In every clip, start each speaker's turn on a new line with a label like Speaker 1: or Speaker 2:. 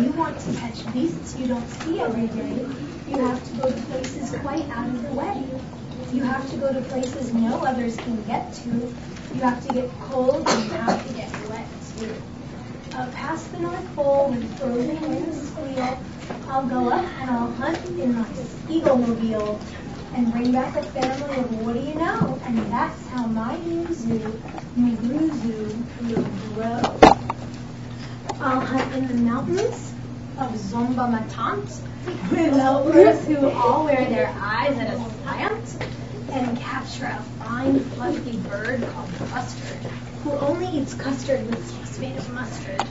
Speaker 1: you want to catch beasts you don't see every day, you have to go to places quite out of the way. You have to go to places no others can get to. You have to get cold and you have to get wet too. Past the North Pole with frozen winds squeal, I'll go up and I'll hunt in my eagle-mobile and bring back a family of what do you know? And that's how my new zoo, will grow. I'll hunt in the mountains of Zomba Matant with lovers who all wear their eyes at a slant and capture a fine, fluffy bird called Custard, who only eats custard with sauce made of mustard.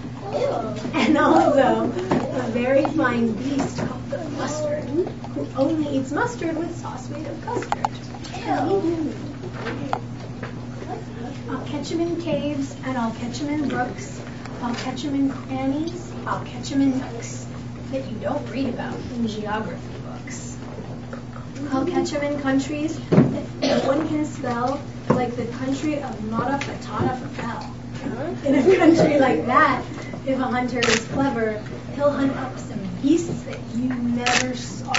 Speaker 1: And also a very fine beast called the Mustard, who only eats mustard with sauce made of custard. I'll catch him in caves, and I'll catch him in brooks. I'll catch him in crannies. I'll catch him in nooks that you don't read about in geography books. I'll catch him in countries that no one can spell, like the country of Nada Patata Papel. In a country like that, if a hunter is clever, he'll hunt up some beasts that you never saw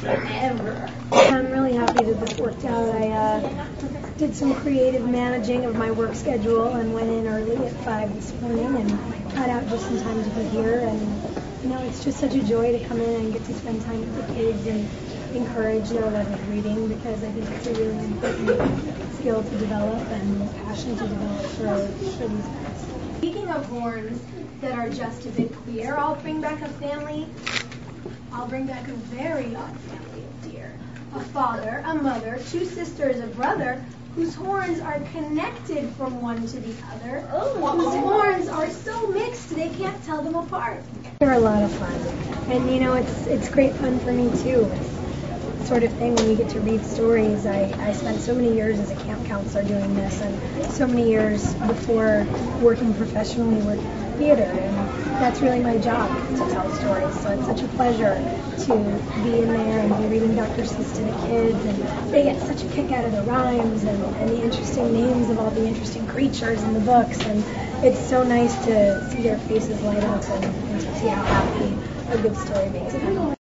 Speaker 1: ever. I'm really happy that this worked out. I did some creative managing of my work schedule and went in early at 5 this morning and got out just in time to be here. And it's just such a joy to come in and get to spend time with the kids and encourage their love of reading, because I think it's a really important skill to develop and passion to develop for these guys. Speaking of horns that are just a bit queer, I'll bring back a family. I'll bring back a very odd family of deer. A father, a mother, 2 sisters, a brother, whose horns are connected from one to the other, whose horns are so mixed they can't tell them apart. They're a lot of fun. And it's great fun for me too. It's the sort of thing when you get to read stories. I spent so many years as a camp counselor doing this, and so many years before working professionally with theater, and that's really my job, to tell stories. So it's such a pleasure to be in there and be reading Dr. Seuss to the kids, and they get such a kick out of the rhymes and the interesting names of all the interesting creatures in the books, and it's so nice to see their faces light up and to see how happy a good story makes them.